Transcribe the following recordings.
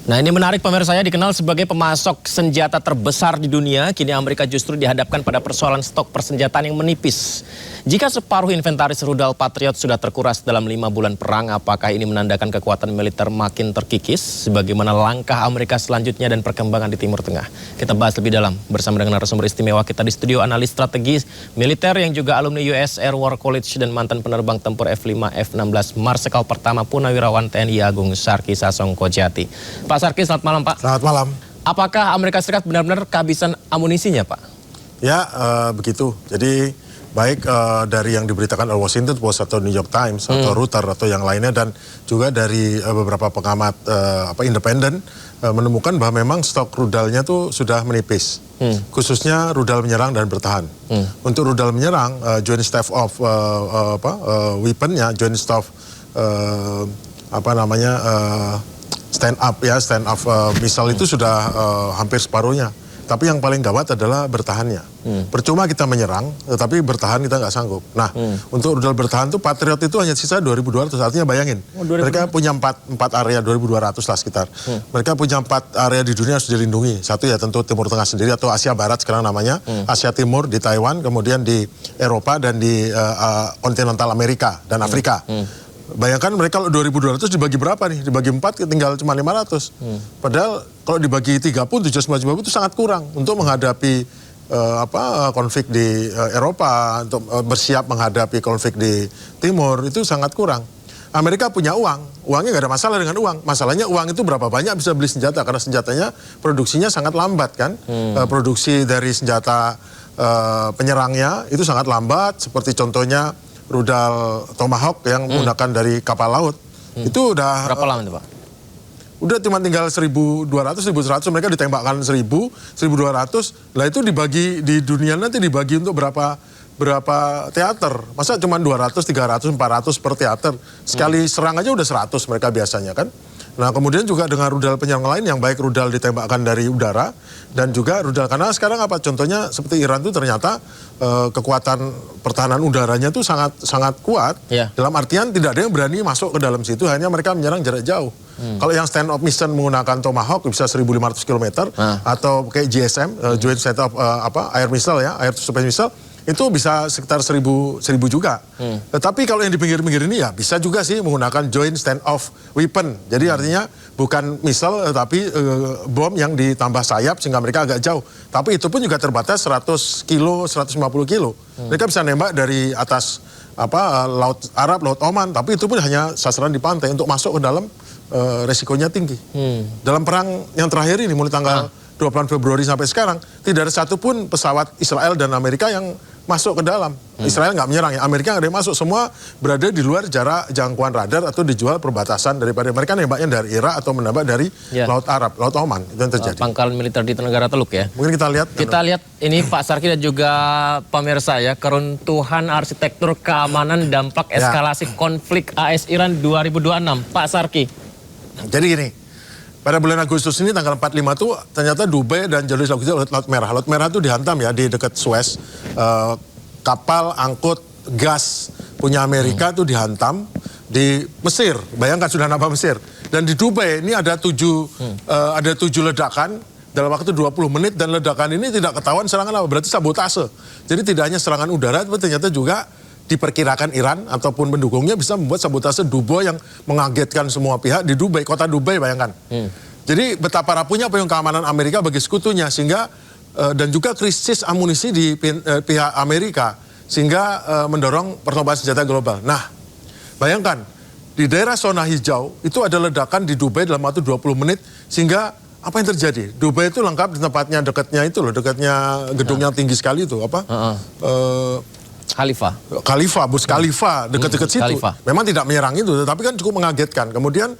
Nah, ini menarik pemirsa, saya dikenal sebagai pemasok senjata terbesar di dunia. Kini Amerika justru dihadapkan pada persoalan stok persenjataan yang menipis. Jika separuh inventaris rudal Patriot sudah terkuras dalam 5 bulan perang, apakah ini menandakan kekuatan militer makin terkikis? Sebagaimana langkah Amerika selanjutnya dan perkembangan di Timur Tengah? Kita bahas lebih dalam bersama dengan narasumber istimewa kita di studio, analis strategis militer yang juga alumni US Air War College dan mantan penerbang tempur F-5, F-16, Marsikal Pertama Punawirawan TNI Agung Sarki Sasongkojati. Pak Sarki, selamat malam Pak. Selamat malam. Apakah Amerika Serikat benar-benar kehabisan amunisinya Pak? Ya, begitu. Jadi baik dari yang diberitakan oleh Washington Post atau New York Times atau Reuters atau yang lainnya, dan juga dari beberapa pengamat independen menemukan bahwa memang stok rudalnya tuh sudah menipis. Khususnya rudal menyerang dan bertahan. Untuk rudal menyerang, Joint Staff of Weaponnya, Joint Staff stand up missile itu sudah hampir separuhnya. Tapi yang paling gawat adalah bertahannya. Percuma kita menyerang, tetapi bertahan kita nggak sanggup. Nah, untuk rudal bertahan tuh Patriot itu hanya sisa 2.200. Artinya bayangin, mereka punya 4 area, 2.200 lah sekitar. Mereka punya 4 area di dunia yang harus dilindungi. Satu ya tentu Timur Tengah sendiri atau Asia Barat sekarang namanya. Asia Timur di Taiwan, kemudian di Eropa dan di kontinental Amerika dan Afrika. Bayangkan mereka kalau 2.200 dibagi berapa nih? Dibagi 4 tinggal cuma 500. Padahal kalau dibagi 3 pun 750 itu sangat kurang untuk menghadapi konflik di Eropa, untuk bersiap menghadapi konflik di Timur, itu sangat kurang. Amerika punya uangnya nggak ada masalah dengan uang. Masalahnya uang itu berapa banyak bisa beli senjata, karena senjatanya produksinya sangat lambat kan. Produksi dari senjata penyerangnya itu sangat lambat, seperti contohnya rudal Tomahawk yang menggunakan dari kapal laut. Itu udah berapa lama itu Pak? Udah cuma tinggal 1.200, 1.100, mereka ditembakkan 1.000, 1.200. Lah itu dibagi di dunia nanti dibagi untuk berapa teater. Masa cuma 200, 300, 400 per teater. Sekali serang aja udah 100 mereka biasanya kan. Nah, kemudian juga dengan rudal penyerang lain yang baik rudal ditembakkan dari udara dan juga rudal, karena sekarang apa contohnya seperti Iran tuh ternyata kekuatan pertahanan udaranya tuh sangat kuat. Dalam artian tidak ada yang berani masuk ke dalam situ, hanya mereka menyerang jarak jauh. Kalau yang stand off mission menggunakan Tomahawk bisa 1.500 km atau kayak GSM, Joint Set of Air Missile ya, Air to Surface Missile, itu bisa sekitar 1.000 juga. Tetapi kalau yang di pinggir-pinggir ini ya bisa juga sih menggunakan joint stand off weapon. Jadi artinya bukan missile tapi bom yang ditambah sayap sehingga mereka agak jauh. Tapi itu pun juga terbatas 100 kilo, 150 kilo. Mereka bisa nembak dari atas Laut Arab, Laut Oman, tapi itu pun hanya sasaran di pantai. Untuk masuk ke dalam resikonya tinggi. Dalam perang yang terakhir ini mulai tanggal 20 Februari sampai sekarang tidak ada satupun pesawat Israel dan Amerika yang masuk ke dalam. Israel nggak menyerang ya, Amerika nggak ada yang masuk, semua berada di luar jarak jangkauan radar atau dijual perbatasan daripada mereka nembaknya dari Irak atau menembak dari Laut Arab, Laut Oman, itu yang terjadi. Pangkalan militer di Tenggara Teluk ya. Mungkin kita lihat. Kita lihat ini Pak Sarki dan juga pemirsa ya, keruntuhan arsitektur keamanan dampak eskalasi konflik AS Iran 2026. Pak Sarki. Jadi gini. Pada bulan Agustus ini tanggal 45 tuh ternyata Dubai dan jalur Laut Merah. Laut Merah itu dihantam ya di dekat Suez. Kapal angkut gas punya Amerika tuh dihantam di Mesir. Bayangkan sudah nampak Mesir. Dan di Dubai ini ada 7 ledakan dalam waktu 20 menit, dan ledakan ini tidak ketahuan serangan apa, berarti sabotase. Jadi tidak hanya serangan udara, tapi ternyata juga diperkirakan Iran ataupun pendukungnya bisa membuat sabotase Dubai yang mengagetkan semua pihak di Dubai, kota Dubai, bayangkan. Jadi betapa rapuhnya payung keamanan Amerika bagi sekutunya, sehingga dan juga krisis amunisi di pihak Amerika, sehingga mendorong percobaan senjata global. Nah, bayangkan di daerah zona hijau itu ada ledakan di Dubai dalam waktu 20 menit, sehingga apa yang terjadi? Dubai itu lengkap di tempatnya dekatnya itu loh, dekatnya gedung yang tinggi sekali itu Khalifa, Burj Khalifa, dekat-dekat situ. Memang tidak menyerang itu, tetapi kan cukup mengagetkan. Kemudian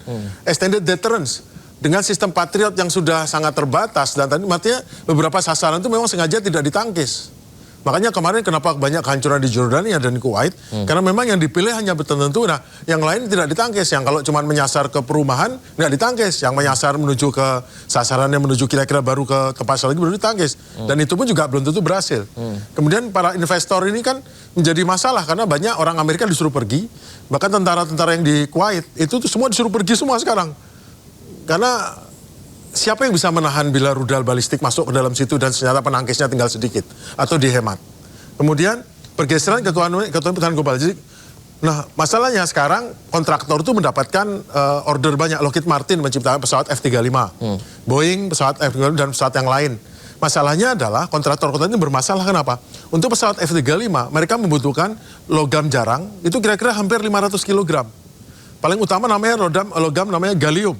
extended deterrence dengan sistem Patriot yang sudah sangat terbatas, dan tadi artinya beberapa sasaran itu memang sengaja tidak ditangkis. Makanya kemarin kenapa banyak kehancuran di Jordania dan di Kuwait, karena memang yang dipilih hanya tertentu. Nah, yang lain tidak ditangkis. Yang kalau cuma menyasar ke perumahan, nggak ditangkis. Yang menyasar menuju ke sasarannya, menuju kira-kira baru ke tempat lagi, baru ditangkis. Dan itu pun juga belum tentu berhasil. Kemudian para investor ini kan menjadi masalah, karena banyak orang Amerika disuruh pergi. Bahkan tentara-tentara yang di Kuwait, itu tuh semua disuruh pergi semua sekarang. Karena siapa yang bisa menahan bila rudal balistik masuk ke dalam situ dan senjata penangkisnya tinggal sedikit atau dihemat. Kemudian pergeseran ketuhanan pertahanan global. Jadi, nah masalahnya sekarang kontraktor itu mendapatkan order banyak. Lockheed Martin menciptakan pesawat F-35, Boeing pesawat F-35 dan pesawat yang lain. Masalahnya adalah kontraktor ini bermasalah. Kenapa? Untuk pesawat F-35 mereka membutuhkan logam jarang itu kira-kira hampir 500 kg. Paling utama namanya logam namanya gallium.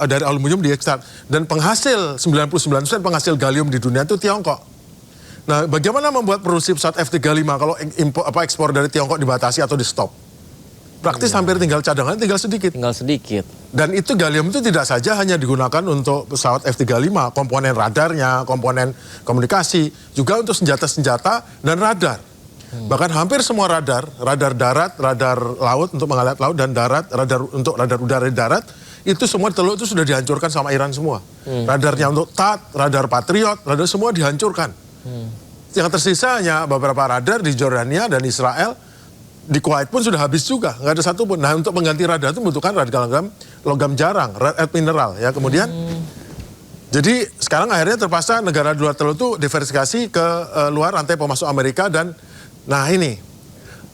Dari aluminium diekstrak. Dan penghasil 99% penghasil gallium di dunia itu Tiongkok. Nah, bagaimana membuat produksi pesawat F-35 kalau ekspor dari Tiongkok dibatasi atau di stop? Praktis hampir tinggal cadangan, tinggal sedikit. Tinggal sedikit. Dan itu gallium itu tidak saja hanya digunakan untuk pesawat F-35, komponen radarnya, komponen komunikasi, juga untuk senjata-senjata dan radar. Bahkan hampir semua radar darat, radar laut untuk mengelihat laut, dan radar untuk radar udara di darat, itu semua Teluk itu sudah dihancurkan sama Iran semua. Radarnya untuk THAAD, radar Patriot, radar semua dihancurkan. Yang tersisa hanya beberapa radar di Jordania dan Israel. Di Kuwait pun sudah habis juga, nggak ada satupun. Nah, untuk mengganti radar itu membutuhkan logam jarang, rare earth mineral. Ya, kemudian, jadi sekarang akhirnya terpaksa negara luar Teluk itu diversifikasi ke luar rantai pemasok Amerika. Dan, nah ini,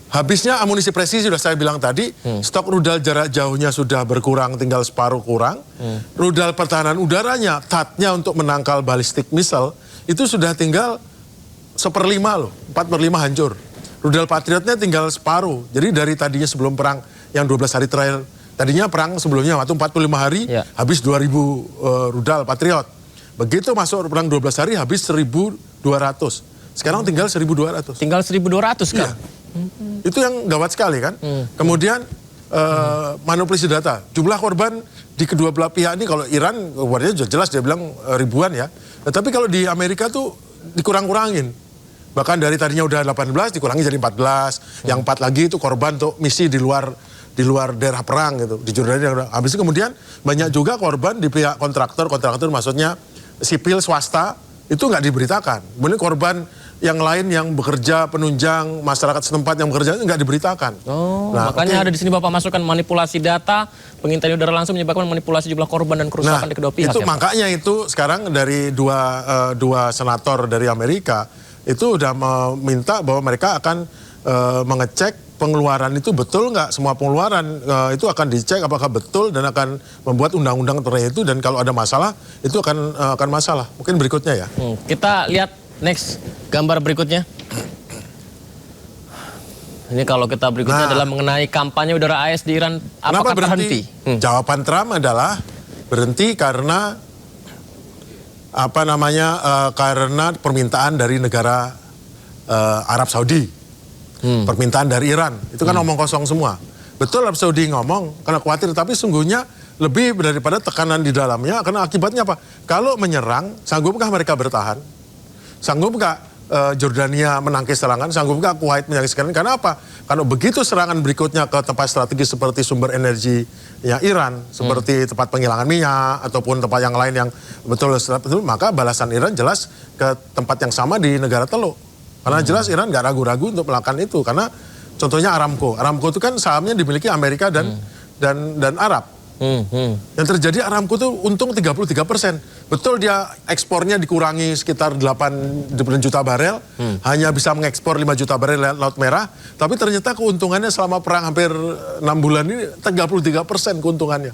habisnya amunisi presisi sudah saya bilang tadi, stok rudal jarak jauhnya sudah berkurang, tinggal separuh kurang. Rudal pertahanan udaranya, THAAD-nya untuk menangkal balistik missile, itu sudah tinggal 1/5 loh, 4/5 hancur. Rudal Patriotnya tinggal separuh. Jadi dari tadinya sebelum perang yang 12 hari terakhir, tadinya perang sebelumnya waktu 45 hari, habis 2.000 rudal Patriot. Begitu masuk perang 12 hari, habis 1.200. Sekarang tinggal 1.200. Tinggal 1.200 kan? Iya. Itu yang gawat sekali kan. Kemudian manipulasi data. Jumlah korban di kedua belah pihak ini, kalau Iran korbannya jelas dia bilang ribuan ya. Tapi kalau di Amerika tuh dikurang-kurangin. Bahkan dari tadinya udah 18 dikurangi jadi 14. Yang 4 lagi itu korban untuk misi di luar daerah perang gitu. Di Jordania. Habis itu kemudian banyak juga korban di pihak kontraktor maksudnya sipil swasta itu nggak diberitakan. Kemudian korban yang lain yang bekerja penunjang masyarakat setempat yang bekerja nggak diberitakan. Nah, makanya ada di sini Bapak masukkan manipulasi data, pengintaian udara langsung menyebabkan manipulasi jumlah korban dan kerusakan di kedua pihak. Itu ya, makanya itu sekarang dari dua senator dari Amerika itu udah meminta bahwa mereka akan mengecek pengeluaran itu betul nggak, semua pengeluaran itu akan dicek apakah betul dan akan membuat undang-undang terkait itu, dan kalau ada masalah itu akan masalah. Mungkin berikutnya ya. Kita lihat next gambar berikutnya. Ini kalau kita berikutnya adalah mengenai kampanye udara AS di Iran, apakah berhenti? Jawaban Trump adalah berhenti karena karena permintaan dari negara Arab Saudi, permintaan dari Iran, itu kan omong kosong semua. Betul Arab Saudi ngomong karena khawatir, tapi sungguhnya lebih daripada tekanan di dalamnya, karena akibatnya apa? Kalau menyerang, sanggupkah mereka bertahan? Sanggupkah Jordania menangkis serangan? Sanggupkah Kuwait menangkis serangan? Karena apa? Karena begitu serangan berikutnya ke tempat strategis seperti sumber energinya Iran, seperti tempat penghilangan minyak, ataupun tempat yang lain yang betul, maka balasan Iran jelas ke tempat yang sama di negara Teluk. Karena jelas Iran nggak ragu-ragu untuk melakukan itu. Karena contohnya Aramco. Aramco itu kan sahamnya dimiliki Amerika dan Arab. Yang terjadi Aramco itu untung 33%. Betul dia ekspornya dikurangi sekitar 8 juta barel, hanya bisa mengekspor 5 juta barel lewat Laut Merah, tapi ternyata keuntungannya selama perang hampir 6 bulan ini 33% keuntungannya.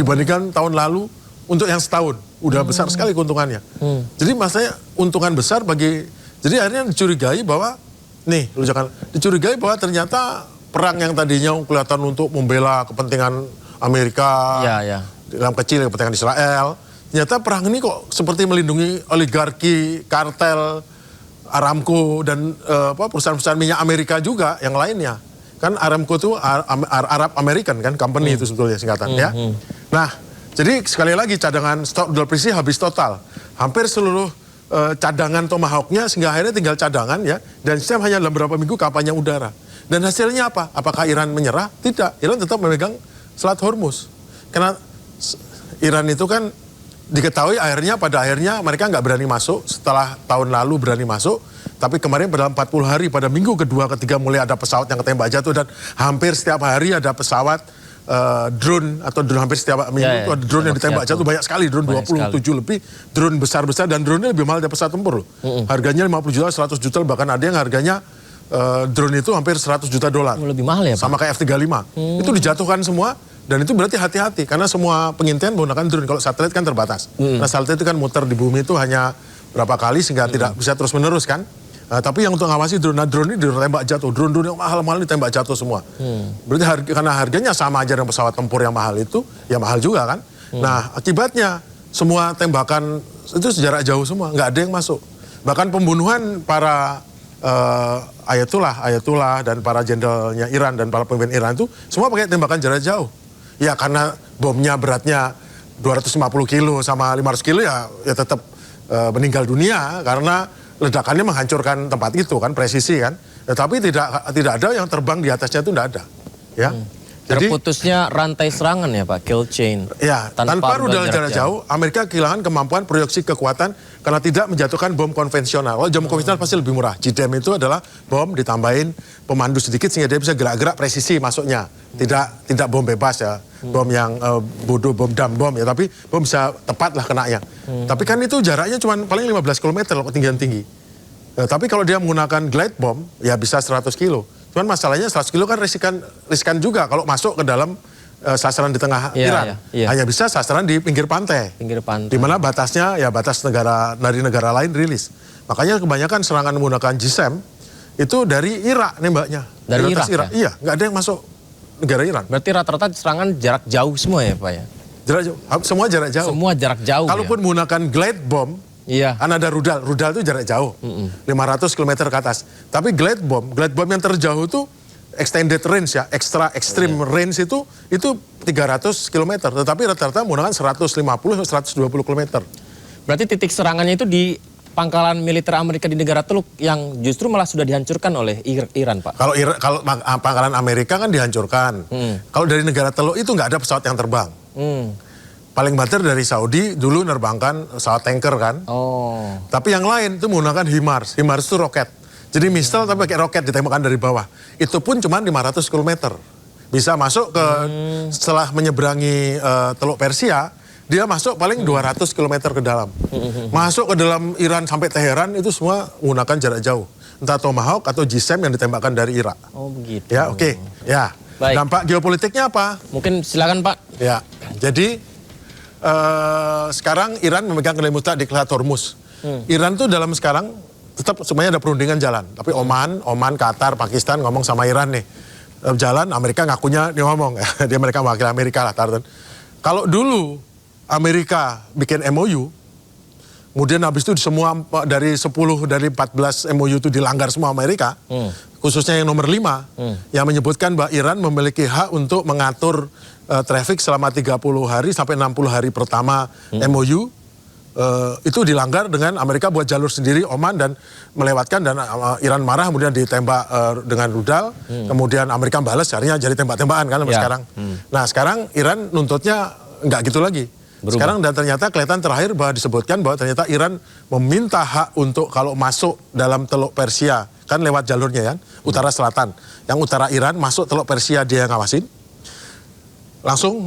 Dibandingkan tahun lalu untuk yang setahun, udah besar sekali keuntungannya. Jadi maksudnya untungan besar jadi akhirnya dicurigai bahwa, ternyata perang yang tadinya kelihatan untuk membela kepentingan Amerika, dalam kecil kepentingan Israel, ternyata perang ini kok seperti melindungi oligarki, kartel, Aramco, dan perusahaan-perusahaan minyak Amerika juga yang lainnya. Kan Aramco itu Arab American kan, company itu sebetulnya singkatan ya. Nah, jadi sekali lagi cadangan stok rudal presisi habis total. Hampir seluruh cadangan Tomahawk-nya sehingga akhirnya tinggal cadangan ya, dan sistem hanya dalam beberapa minggu kampanye udara. Dan hasilnya apa? Apakah Iran menyerah? Tidak. Iran tetap memegang Selat Hormuz. Karena Iran itu kan diketahui pada akhirnya mereka nggak berani masuk, setelah tahun lalu berani masuk, tapi kemarin pada 40 hari pada minggu kedua ketiga mulai ada pesawat yang ketembak jatuh, dan hampir setiap hari ada pesawat drone atau drone hampir setiap minggu itu ada drone yang ditembak jatuh banyak sekali, drone 27 lebih, drone besar-besar dan drone-nya lebih mahal dari pesawat tempur loh. Harganya 50 juta, 100 juta, bahkan ada yang harganya drone itu hampir 100 juta dolar. Lebih mahal ya Pak? Sama kayak F-35. Itu dijatuhkan semua dan itu berarti hati-hati karena semua pengintaian menggunakan drone. Kalau satelit kan terbatas. Nah satelit itu kan muter di bumi itu hanya berapa kali sehingga tidak bisa terus-menerus kan. Tapi yang untuk ngawasi drone, nah drone ini ditembak jatuh, drone-drone yang mahal-mahal ditembak jatuh semua. Berarti karena harganya sama aja dengan pesawat tempur yang mahal itu, ya mahal juga kan. Nah akibatnya semua tembakan itu jarak jauh semua, nggak ada yang masuk. Bahkan pembunuhan para Ayatullah dan para jenderalnya Iran dan para pemimpin Iran itu semua pakai tembakan jarak jauh. Ya karena bomnya beratnya 250 kilo sama 500 kilo ya tetap meninggal dunia karena ledakannya menghancurkan tempat itu kan, presisi kan. Tetapi tidak ada yang terbang di atasnya itu tidak ada. Ya. Jadi, terputusnya rantai serangan ya Pak, kill chain. Ya, tanpa rudal jarak jauh, Amerika kehilangan kemampuan proyeksi kekuatan karena tidak menjatuhkan bom konvensional. Kalau bom konvensional pasti lebih murah. JDAM itu adalah bom ditambahin pemandu sedikit sehingga dia bisa gerak-gerak presisi masuknya. Tidak bom bebas ya, bom yang bodoh, bom dam bom ya, tapi bom bisa tepat lah kenanya. Tapi kan itu jaraknya cuma paling 15 km loh ketinggian tinggi. Tapi kalau dia menggunakan glide bomb ya bisa 100 kilo. Cuman masalahnya 100 kilo kan riskan juga kalau masuk ke dalam sasaran di tengah Iran. Hanya bisa sasaran di pinggir pantai. Di mana batasnya ya batas dari negara lain rilis. Makanya kebanyakan serangan menggunakan JSAM itu dari Irak nembaknya. Dari Irak ya? Iya, nggak ada yang masuk negara Iran. Berarti rata-rata serangan jarak jauh semua ya Pak ya? Jarak jauh, semua jarak jauh. Semua jarak jauh. Kalaupun menggunakan glide bomb, kan ada rudal itu jarak jauh, 500 km ke atas. Tapi glide bomb yang terjauh itu extended range ya, extreme range itu 300 km. Tetapi rata-rata menggunakan 150-120 km. Berarti titik serangannya itu di pangkalan militer Amerika di negara Teluk yang justru malah sudah dihancurkan oleh Iran Pak. Kalau pangkalan Amerika kan dihancurkan. Kalau dari negara Teluk itu nggak ada pesawat yang terbang. Paling banter dari Saudi dulu nerbangkan pesawat tanker kan. Tapi yang lain itu menggunakan HIMARS. HIMARS itu roket. Jadi Mistral tapi pakai roket ditembakkan dari bawah. Itu pun cuma 500 km. Bisa masuk ke setelah menyeberangi Teluk Persia, dia masuk paling 200 km ke dalam. Masuk ke dalam Iran sampai Teheran itu semua menggunakan jarak jauh. Entah Tomahawk atau JSAM yang ditembakkan dari Irak. Oh begitu. Ya oke. Ya. Baik. Dampak geopolitiknya apa? Mungkin silakan Pak. Ya. Jadi sekarang Iran memegang kelimutan di Klat Hormuz. Iran tuh dalam sekarang tetap semuanya ada perundingan jalan. Tapi Oman, Qatar, Pakistan ngomong sama Iran nih. Jalan, Amerika ngakunya dia ngomong. Dia mereka mewakili Amerika lah. Kalau dulu Amerika bikin MOU, kemudian habis itu semua dari 14 MOU itu dilanggar semua Amerika. Khususnya yang nomor 5, yang menyebutkan bahwa Iran memiliki hak untuk mengatur traffic selama 30 hari sampai 60 hari pertama MOU. Itu dilanggar dengan Amerika buat jalur sendiri Oman dan melewatkan dan Iran marah kemudian ditembak dengan rudal. Kemudian Amerika balas jarinya jadi tembak-tembakan kan sekarang. Nah sekarang Iran nuntutnya nggak gitu lagi. Sekarang dan ternyata kelihatan terakhir bahwa disebutkan bahwa ternyata Iran meminta hak untuk kalau masuk dalam Teluk Persia kan lewat jalurnya kan utara selatan. Yang utara Iran masuk Teluk Persia dia ngawasin. Langsung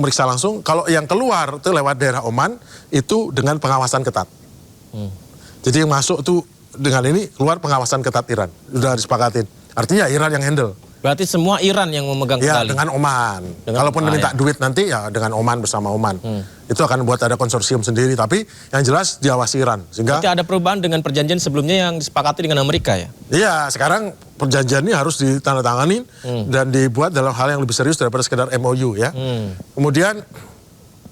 meriksa langsung. Kalau yang keluar itu lewat daerah Oman itu dengan pengawasan ketat. Jadi yang masuk tuh dengan ini keluar pengawasan ketat Iran. Sudah disepakatin. Artinya Iran yang handle. Berarti semua Iran yang memegang ya, kendali? Dengan Oman. Kalaupun minta duit nanti ya dengan Oman bersama Oman. Itu akan buat ada konsorsium sendiri. Tapi yang jelas diawasi Iran. Sehingga, berarti ada perubahan dengan perjanjian sebelumnya yang disepakati dengan Amerika ya? Iya, sekarang perjanjian ini harus ditandatangani dan dibuat dalam hal yang lebih serius daripada sekedar MOU ya. Kemudian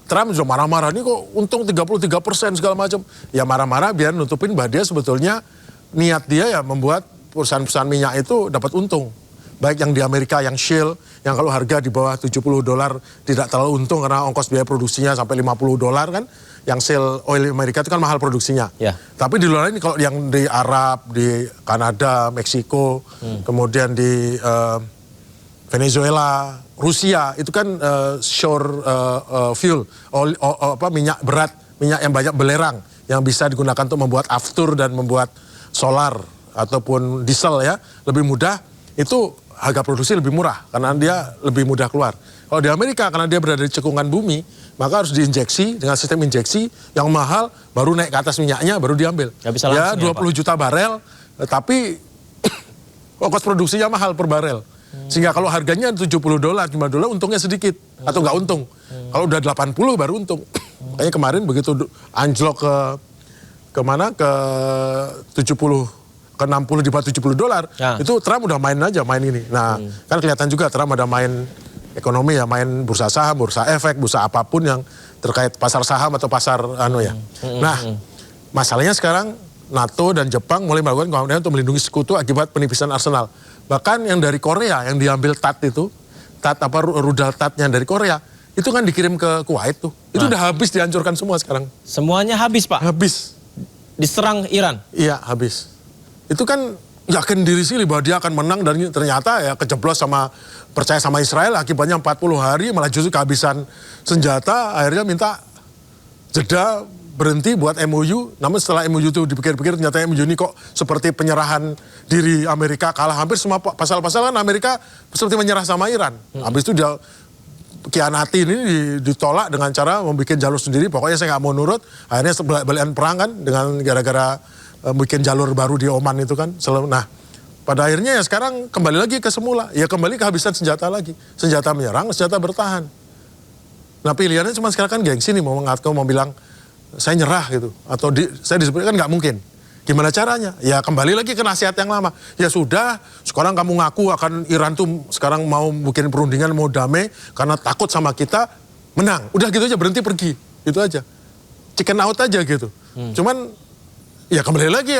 Trump juga marah-marah, ini kok untung 33% segala macam. Ya marah-marah biar nutupin bahwa dia sebetulnya niat dia ya membuat perusahaan-perusahaan minyak itu dapat untung. Baik yang di Amerika, yang Shell, yang kalau harga di bawah $70 tidak terlalu untung karena ongkos biaya produksinya sampai $50 kan. Yang Shell oil Amerika itu kan mahal produksinya. Tapi di luar ini kalau yang di Arab, di Kanada, Meksiko, kemudian di Venezuela, Rusia, itu kan shore fuel, minyak berat, minyak yang banyak belerang, yang bisa digunakan untuk membuat aftur dan membuat solar ataupun diesel ya, lebih mudah. Itu harga produksi lebih murah karena dia lebih mudah keluar. Kalau di Amerika karena dia berada di cekungan bumi, maka harus diinjeksi dengan sistem injeksi yang mahal, baru naik ke atas minyaknya, baru diambil. Nggak bisa ya langsung 20 juta barel, tapi ongkos produksinya mahal per barel. Sehingga kalau harganya $70, $5 untungnya sedikit atau nggak untung. Kalau udah 80 baru untung. Makanya kemarin begitu anjlok ke mana ke 70 ke 60 di bawah $70, itu Trump udah main aja main ini. Nah, kan kelihatan juga Trump ada main ekonomi ya, main bursa saham, bursa efek, bursa apapun yang terkait pasar saham atau pasar Nah, masalahnya sekarang NATO dan Jepang mulai melakukan komitmen untuk melindungi sekutu akibat penipisan arsenal. Bahkan yang dari Korea yang diambil rudal TAT-nya dari Korea, itu kan dikirim ke Kuwait tuh. Itu udah habis, dihancurkan semua sekarang. Semuanya habis, Pak? Habis. Diserang Iran? Iya, habis. Itu kan yakin diri sendiri bahwa dia akan menang dan ternyata ya kejeblos percaya sama Israel, akibatnya 40 hari malah justru kehabisan senjata, akhirnya minta jeda berhenti buat MOU, namun setelah MOU itu dipikir-pikir ternyata MOU ini kok seperti penyerahan diri Amerika, kalah hampir semua pasal-pasal kan Amerika seperti menyerah sama Iran. Habis itu dia kianati ini ditolak dengan cara membuat jalur sendiri, pokoknya saya nggak mau nurut, akhirnya balikan perang kan dengan gara-gara bikin jalur baru di Oman itu kan. Nah, pada akhirnya ya sekarang kembali lagi ke semula, ya kembali kehabisan senjata lagi, senjata menyerang, senjata bertahan. Nah pilihannya cuma sekarang kan gengsi nih, mau bilang saya nyerah gitu, atau saya disebut kan nggak mungkin. Gimana caranya? Ya kembali lagi ke nasihat yang lama. Ya sudah, sekarang kamu ngaku akan Iran tuh sekarang mau bikin perundingan, mau damai, karena takut sama kita, menang. Udah gitu aja, berhenti pergi. Itu aja. Chicken out aja gitu. Cuman, ya kembali lagi,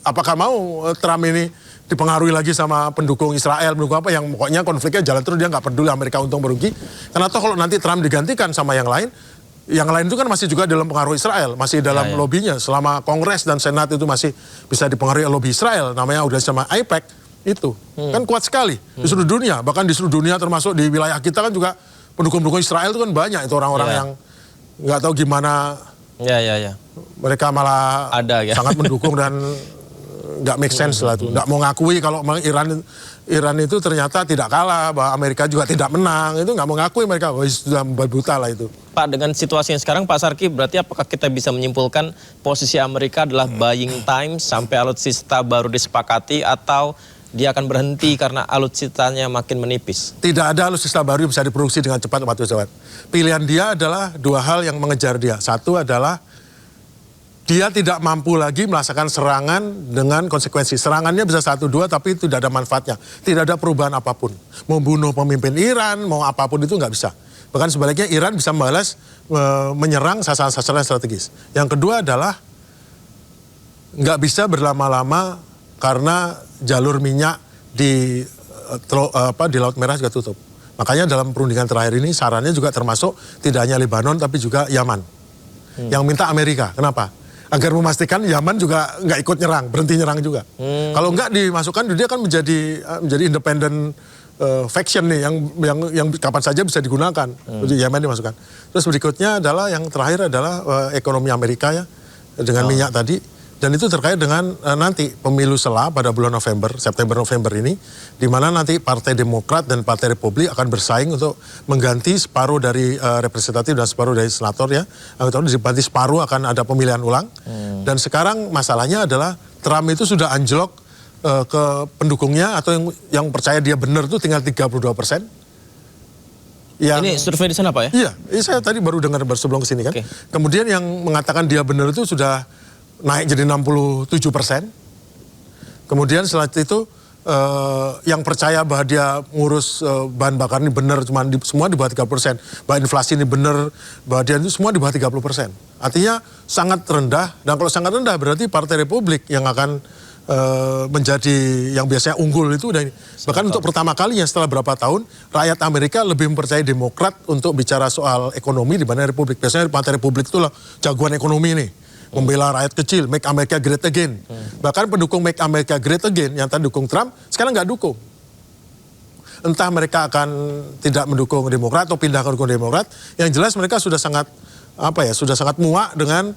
apakah mau Trump ini dipengaruhi lagi sama pendukung Israel, pendukung apa, yang pokoknya konfliknya jalan terus, dia nggak peduli Amerika untung merugi. Karena toh kalau nanti Trump digantikan sama yang lain itu kan masih juga dalam pengaruh Israel, masih dalam lobbynya. Selama Kongres dan Senat itu masih bisa dipengaruhi lobby Israel, namanya udah sama AIPAC itu. Kan kuat sekali di seluruh dunia, bahkan di seluruh dunia termasuk di wilayah kita kan juga pendukung-pendukung Israel itu kan banyak, itu orang-orang yang nggak tahu gimana mereka malah sangat mendukung dan nggak make sense lah itu. Nggak mau ngakui kalau Iran itu ternyata tidak kalah, bahwa Amerika juga tidak menang, itu nggak mau ngakui mereka, sudah buta lah itu. Pak, dengan situasi yang sekarang Pak Sarki, berarti apakah kita bisa menyimpulkan posisi Amerika adalah buying time sampai alutsista baru disepakati, atau dia akan berhenti karena alutsistanya makin menipis? Tidak ada alutsista baru yang bisa diproduksi dengan cepat waktu cepat. Pilihan dia adalah dua hal yang mengejar dia. Satu adalah dia tidak mampu lagi melaksanakan serangan dengan konsekuensi. Serangannya bisa 1-2 tapi tidak ada manfaatnya. Tidak ada perubahan apapun. Mau bunuh pemimpin Iran, mau apapun itu nggak bisa. Bahkan sebaliknya Iran bisa membalas menyerang sasaran-sasaran strategis. Yang kedua adalah nggak bisa berlama-lama karena jalur minyak di Laut Merah juga tutup. Makanya dalam perundingan terakhir ini sarannya juga termasuk tidak hanya Lebanon tapi juga Yaman. Yang minta Amerika. Kenapa? Agar memastikan Yaman juga nggak ikut nyerang, berhenti nyerang juga. Kalau nggak dimasukkan, dia kan menjadi independent faction nih, yang kapan saja bisa digunakan. Jadi Yaman dimasukkan. Terus berikutnya adalah yang terakhir adalah ekonomi Amerika ya, dengan minyak tadi. Dan itu terkait dengan nanti pemilu sela pada bulan September-November ini, di mana nanti Partai Demokrat dan Partai Republik akan bersaing untuk mengganti separuh dari representatif dan separuh dari senator ya. Nanti separuh akan ada pemilihan ulang. Dan sekarang masalahnya adalah Trump itu sudah anjlok ke pendukungnya atau yang percaya dia benar itu tinggal 32%. Ini survei di sana Pak ya? Iya, saya tadi baru dengar sebelum kesini kan. Kemudian yang mengatakan dia benar itu sudah naik jadi 67%. Kemudian setelah itu yang percaya bahwa dia ngurus bahan bakar ini benar semua di bawah 30%. Bahwa inflasi ini benar, bahwa dia itu semua di bawah 30%. Artinya sangat rendah, dan kalau sangat rendah berarti Partai Republik yang akan menjadi yang biasanya unggul itu. Bahkan untuk pertama kalinya setelah berapa tahun rakyat Amerika lebih mempercayai Demokrat untuk bicara soal ekonomi dibanding Republik. Biasanya Partai Republik itulah jagoan ekonomi nih. Membela rakyat kecil, make America great again. Bahkan pendukung make America great again yang tadi dukung Trump, sekarang nggak dukung. Entah mereka akan tidak mendukung Demokrat atau pindah ke dukung Demokrat. Yang jelas mereka sudah sangat muak dengan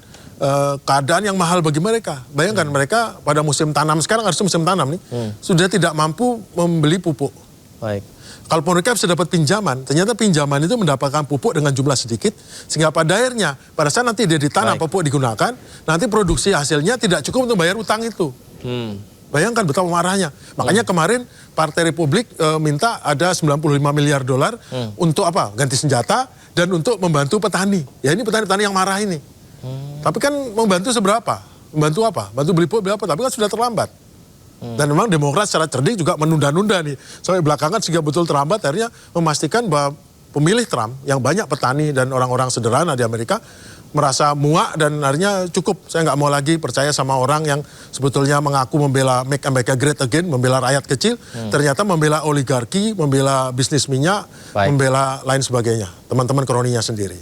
keadaan yang mahal bagi mereka. Bayangkan mereka pada musim tanam sekarang, harusnya musim tanam nih, sudah tidak mampu membeli pupuk. Baik. Kalau mereka bisa dapat pinjaman, ternyata pinjaman itu mendapatkan pupuk dengan jumlah sedikit, sehingga pada akhirnya pada saat nanti dia ditanam, pupuk digunakan, nanti produksi hasilnya tidak cukup untuk bayar utang itu. Bayangkan betapa marahnya. Makanya kemarin Partai Republik minta ada 95 miliar dolar untuk apa? Ganti senjata dan untuk membantu petani. Ya ini petani-petani yang marah ini. Tapi kan membantu seberapa? Membantu apa? Bantu beli pupuk, beli apa? Tapi kan sudah terlambat. Dan memang Demokrat secara cerdik juga menunda-nunda nih. Sampai belakangan sehingga betul terlambat akhirnya memastikan bahwa pemilih Trump yang banyak petani dan orang-orang sederhana di Amerika merasa muak dan akhirnya cukup. Saya nggak mau lagi percaya sama orang yang sebetulnya mengaku membela Make America Great Again, membela rakyat kecil, ternyata membela oligarki, membela bisnis minyak, membela lain sebagainya. Teman-teman kroninya sendiri.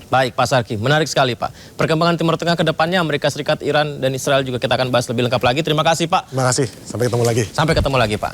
Baik Pak Sarki, menarik sekali Pak. Perkembangan Timur Tengah ke depannya Amerika Serikat, Iran, dan Israel juga kita akan bahas lebih lengkap lagi. Terima kasih Pak. Terima kasih, sampai ketemu lagi. Sampai ketemu lagi Pak.